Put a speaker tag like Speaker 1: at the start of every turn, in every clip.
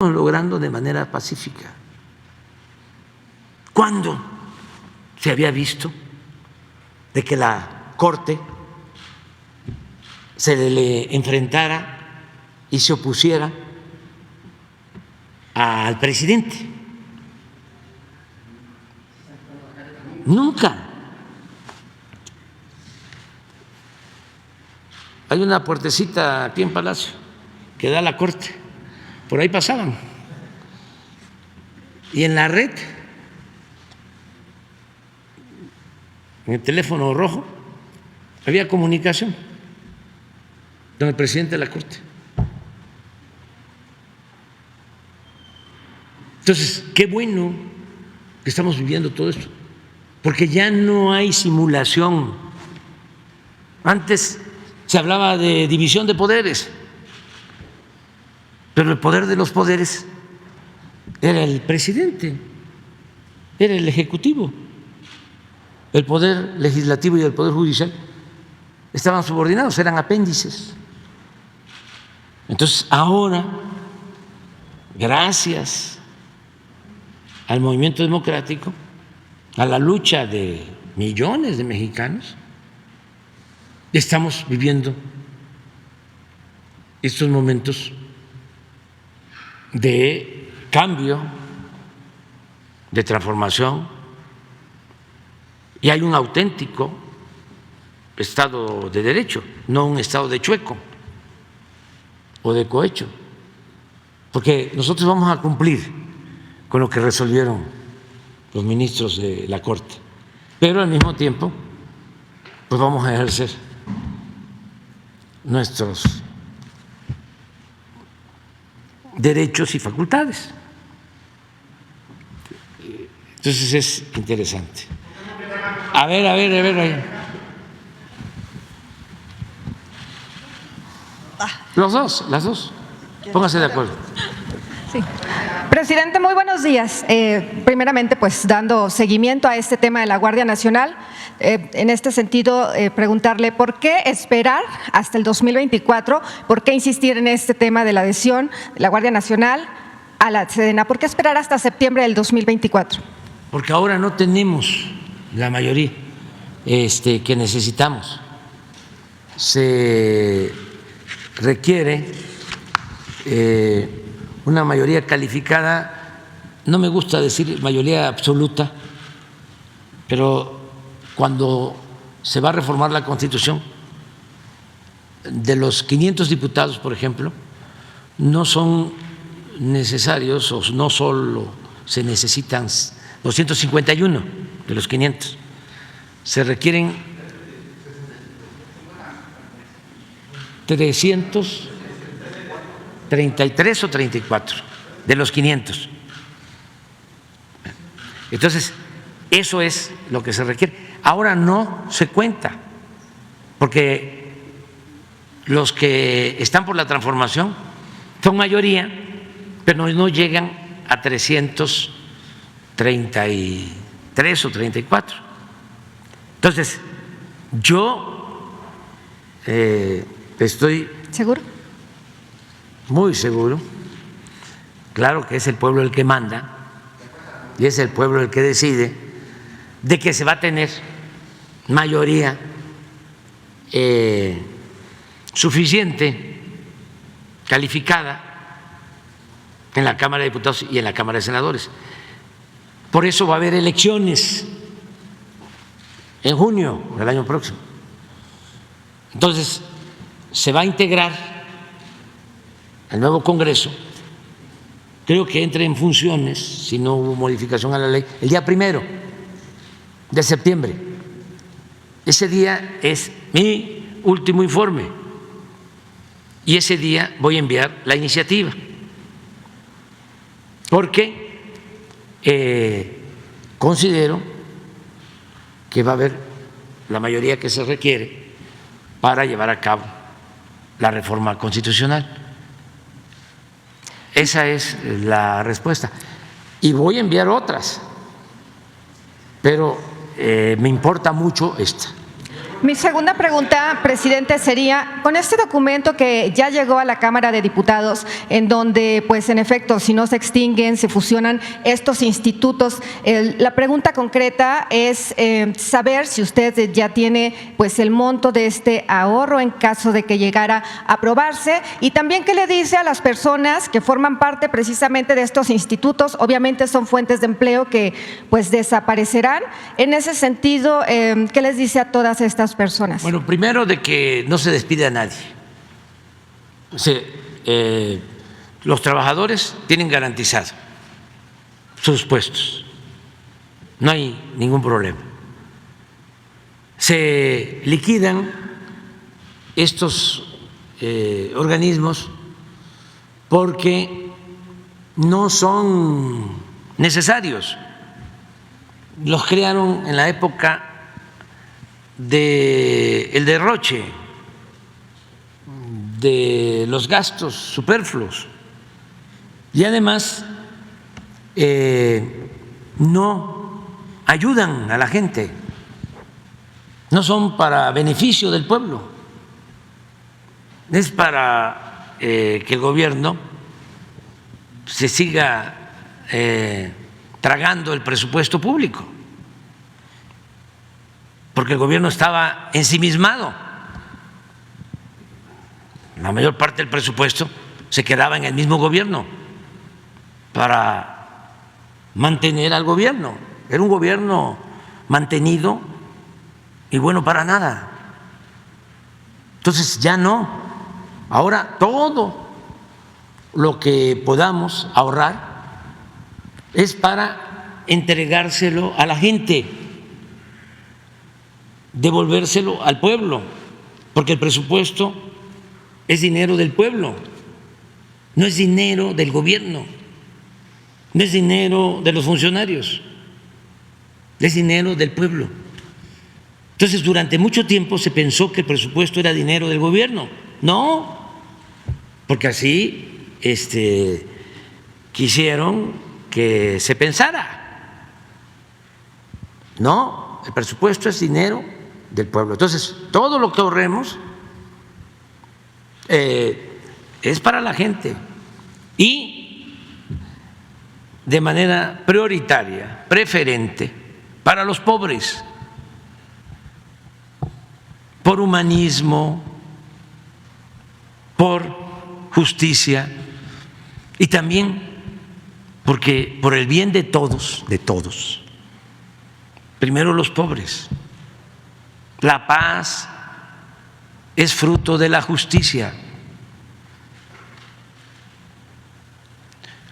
Speaker 1: logrando de manera pacífica. ¿Cuándo se había visto de que la Corte se le enfrentara y se opusiera al presidente? Nunca. Hay una puertecita aquí en Palacio que da a la Corte, por ahí pasaban. Y en la red, en el teléfono rojo, había comunicación con el presidente de la Corte. Entonces, qué bueno que estamos viviendo todo esto, porque ya no hay simulación. Antes se hablaba de división de poderes, pero el poder de los poderes era el presidente, era el ejecutivo. El poder legislativo y el poder judicial estaban subordinados, eran apéndices. Entonces, ahora, gracias al movimiento democrático, a la lucha de millones de mexicanos, estamos viviendo estos momentos de cambio, de transformación, y hay un auténtico Estado de Derecho, no un Estado de chueco o de cohecho, porque nosotros vamos a cumplir con lo que resolvieron los ministros de la Corte, pero al mismo tiempo pues vamos a ejercer nuestros derechos y facultades. Entonces es interesante. A ver. Las dos. Pónganse de acuerdo.
Speaker 2: Sí. Presidente, muy buenos días. Primeramente, pues dando seguimiento a este tema de la Guardia Nacional, en este sentido, preguntarle por qué esperar hasta el 2024, por qué insistir en este tema de la adhesión de la Guardia Nacional a la Sedena, por qué esperar hasta septiembre del 2024.
Speaker 1: Porque ahora no tenemos la mayoría que necesitamos. Se requiere una mayoría calificada, no me gusta decir mayoría absoluta, pero cuando se va a reformar la Constitución, de los 500 diputados, por ejemplo, no son necesarios o no solo se necesitan 251 de los 500, se requieren 333 o 34 de los 500. Entonces, eso es lo que se requiere. Ahora no se cuenta, porque los que están por la transformación son mayoría, pero no llegan a 333 o 34. Entonces, yo estoy
Speaker 2: ¿Seguro?
Speaker 1: muy seguro, claro que es el pueblo el que manda y es el pueblo el que decide, de que se va a tener mayoría suficiente, calificada en la Cámara de Diputados y en la Cámara de Senadores. Por eso va a haber elecciones en junio del año próximo. Entonces, se va a integrar al nuevo Congreso, creo que entre en funciones, si no hubo modificación a la ley, el día 1 de septiembre. Ese día es mi último informe y ese día voy a enviar la iniciativa, porque considero que va a haber la mayoría que se requiere para llevar a cabo la reforma constitucional. Esa es la respuesta. Y voy a enviar otras, pero me importa mucho esta.
Speaker 2: Mi segunda pregunta, presidente, sería, con este documento que ya llegó a la Cámara de Diputados, en donde, pues, en efecto, si no se extinguen, se fusionan estos institutos, la pregunta concreta es saber si usted ya tiene, pues, el monto de este ahorro en caso de que llegara a aprobarse, y también qué le dice a las personas que forman parte precisamente de estos institutos. Obviamente son fuentes de empleo que, pues, desaparecerán. En ese sentido, ¿qué les dice a todas estas personas?
Speaker 1: Bueno, primero, de que no se despide a nadie. Los trabajadores tienen garantizado sus puestos, no hay ningún problema. Se liquidan estos organismos porque no son necesarios. Los crearon en la época del derroche, de los gastos superfluos, y además no ayudan a la gente, no son para beneficio del pueblo, es para que el gobierno se siga tragando el presupuesto público, porque el gobierno estaba ensimismado. La mayor parte del presupuesto se quedaba en el mismo gobierno para mantener al gobierno. Era un gobierno mantenido y bueno para nada. Entonces ya no. Ahora todo lo que podamos ahorrar es para entregárselo a la gente, devolvérselo al pueblo, porque el presupuesto es dinero del pueblo, no es dinero del gobierno, no es dinero de los funcionarios, es dinero del pueblo. Entonces, durante mucho tiempo se pensó que el presupuesto era dinero del gobierno. No, porque así quisieron que se pensara. No, el presupuesto es dinero del pueblo. Entonces, todo lo que ahorremos es para la gente y de manera prioritaria, preferente, para los pobres, por humanismo, por justicia y también porque por el bien de todos, primero los pobres. La paz es fruto de la justicia.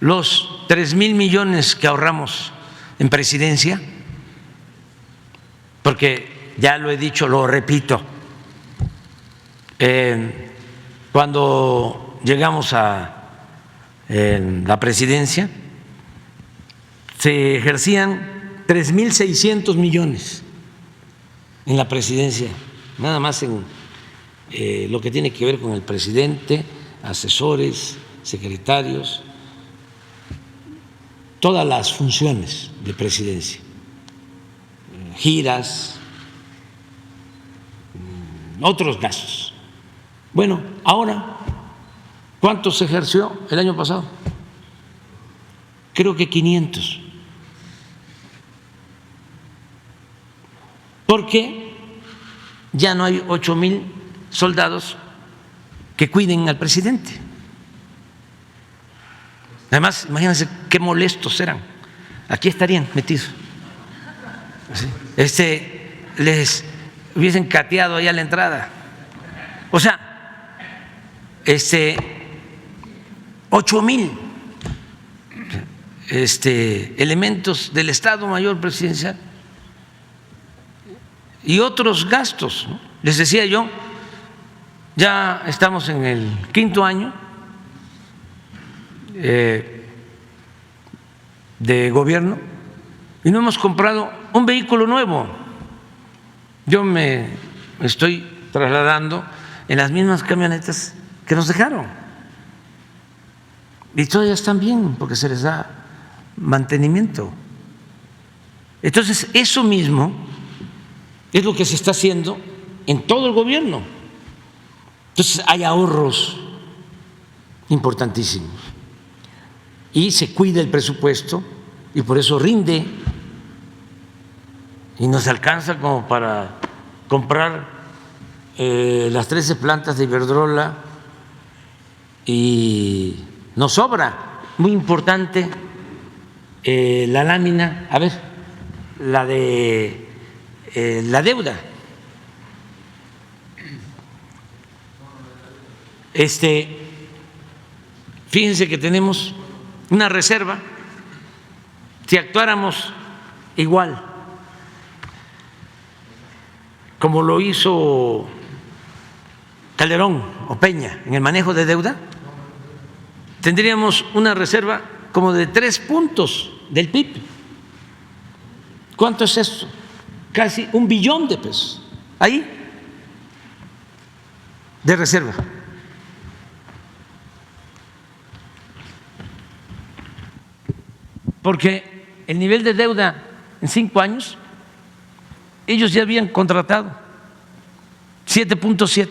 Speaker 1: Los 3,000 millones que ahorramos en presidencia, porque ya lo he dicho, lo repito, cuando llegamos a la presidencia se ejercían 3,600 millones en la presidencia, nada más en lo que tiene que ver con el presidente, asesores, secretarios, todas las funciones de presidencia, giras, otros gastos. Bueno, ahora, ¿cuánto se ejerció el año pasado? Creo que 500. Porque ya no hay 8,000 soldados que cuiden al presidente. Además, imagínense qué molestos eran. Aquí estarían metidos. Les hubiesen cateado allá a la entrada. O sea, 8,000 elementos del Estado Mayor Presidencial y otros gastos, ¿no? Les decía yo, ya estamos en el 5º año de gobierno y no hemos comprado un vehículo nuevo. Yo me estoy trasladando en las mismas camionetas que nos dejaron y todavía están bien porque se les da mantenimiento. Entonces, eso mismo es lo que se está haciendo en todo el gobierno. Entonces hay ahorros importantísimos y se cuida el presupuesto y por eso rinde y nos alcanza como para comprar las 13 plantas de Iberdrola y nos sobra. Muy importante la lámina, a ver, la de la deuda. Fíjense que tenemos una reserva. Si actuáramos igual como lo hizo Calderón o Peña en el manejo de deuda, tendríamos una reserva como de 3 puntos del PIB. ¿Cuánto es esto? Casi 1 billón de pesos ahí de reserva. Porque el nivel de deuda en 5 años, ellos ya habían contratado 7.7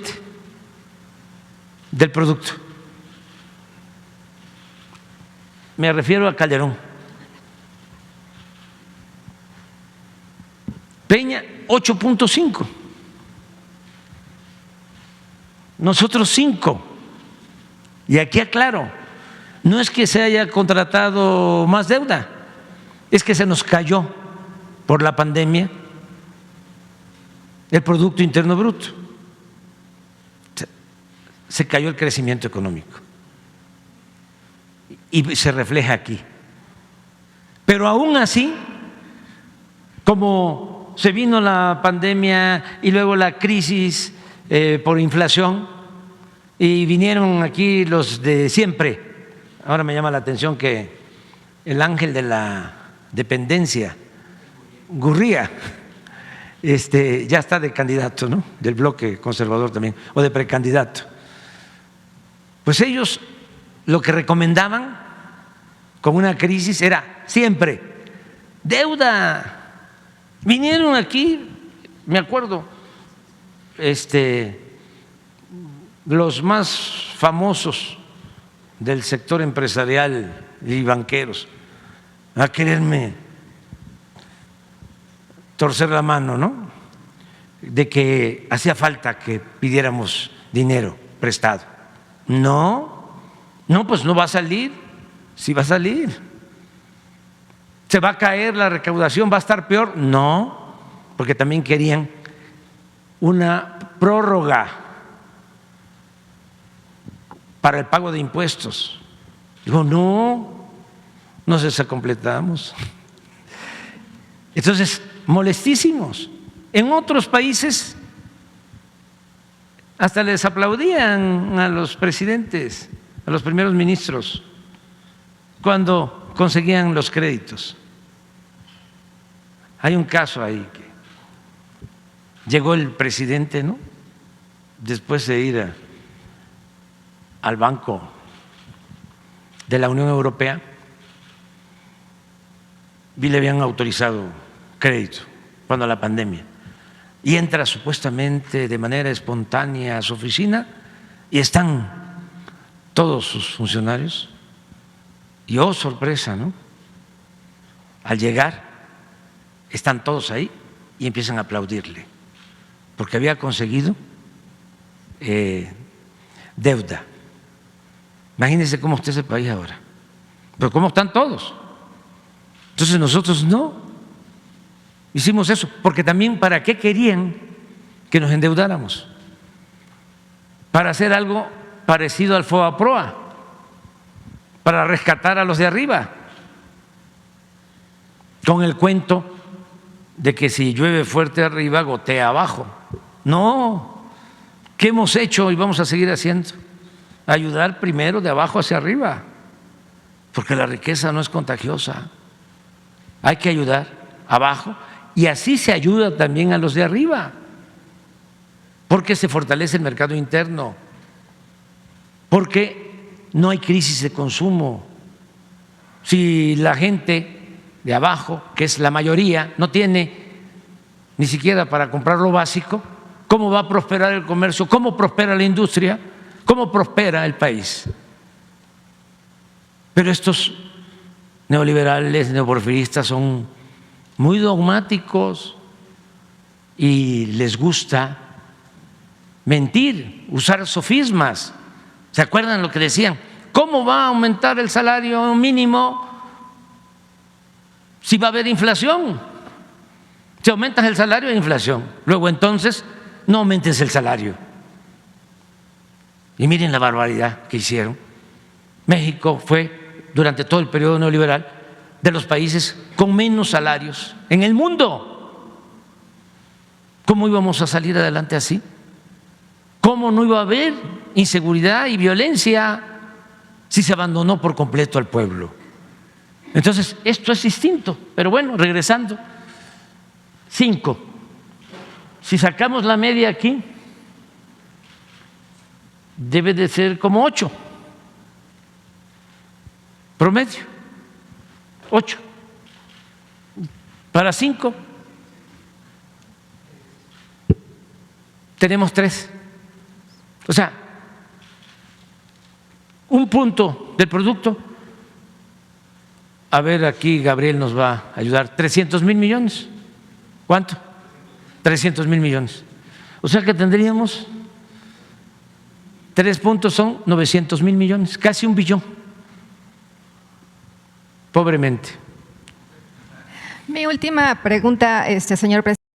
Speaker 1: del producto. Me refiero a Calderón. Peña, 8.5. Nosotros 5. Y aquí aclaro, no es que se haya contratado más deuda, es que se nos cayó por la pandemia el Producto Interno Bruto. Se cayó el crecimiento económico y se refleja aquí. Pero aún así, como se vino la pandemia y luego la crisis por inflación y vinieron aquí los de siempre, ahora me llama la atención que el ángel de la dependencia, Gurría, ya está de candidato, ¿no? Del bloque conservador también, o de precandidato. Pues ellos lo que recomendaban con una crisis era siempre deuda. Vinieron aquí, me acuerdo, los más famosos del sector empresarial y banqueros a quererme torcer la mano, ¿no? De que hacía falta que pidiéramos dinero prestado. No, pues no va a salir. Sí va a salir. ¿Se va a caer la recaudación? ¿Va a estar peor? No, porque también querían una prórroga para el pago de impuestos. Digo, no se completamos. Entonces, molestísimos. En otros países hasta les aplaudían a los presidentes, a los primeros ministros, cuando conseguían los créditos. Hay un caso ahí que llegó el presidente, ¿no? Después de ir al Banco de la Unión Europea y le habían autorizado crédito cuando la pandemia. Y entra supuestamente de manera espontánea a su oficina y están todos sus funcionarios. Y oh, sorpresa, ¿no? Al llegar, están todos ahí y empiezan a aplaudirle, porque había conseguido deuda. Imagínense cómo está ese país ahora, pero cómo están todos. Entonces nosotros no hicimos eso, porque también ¿para qué querían que nos endeudáramos? Para hacer algo parecido al FOBAPROA, para rescatar a los de arriba, con el cuento de que si llueve fuerte arriba, gotea abajo. No, ¿qué hemos hecho y vamos a seguir haciendo? Ayudar primero de abajo hacia arriba, porque la riqueza no es contagiosa. Hay que ayudar abajo y así se ayuda también a los de arriba, porque se fortalece el mercado interno, porque no hay crisis de consumo. Si la gente de abajo, que es la mayoría, no tiene ni siquiera para comprar lo básico, cómo va a prosperar el comercio, cómo prospera la industria, cómo prospera el país. Pero estos neoliberales, neoporfiristas son muy dogmáticos y les gusta mentir, usar sofismas. ¿Se acuerdan lo que decían? ¿Cómo va a aumentar el salario mínimo si va a haber inflación? Si aumentas el salario hay inflación. Luego entonces no aumentes el salario. Y miren la barbaridad que hicieron. México fue durante todo el periodo neoliberal de los países con menos salarios en el mundo. ¿Cómo íbamos a salir adelante así? ¿Cómo no iba a haber inseguridad y violencia si se abandonó por completo al pueblo? Entonces, esto es distinto. Pero bueno, regresando, 5. Si sacamos la media aquí, debe de ser como 8. Promedio, 8. Para 5, tenemos 3. O sea, un punto del producto. A ver, aquí Gabriel nos va a ayudar. 300,000 millones. ¿Cuánto? 300,000 millones. O sea que tendríamos 3 puntos, son 900,000 millones, casi 1 billón. Pobremente.
Speaker 2: Mi última pregunta, señor presidente.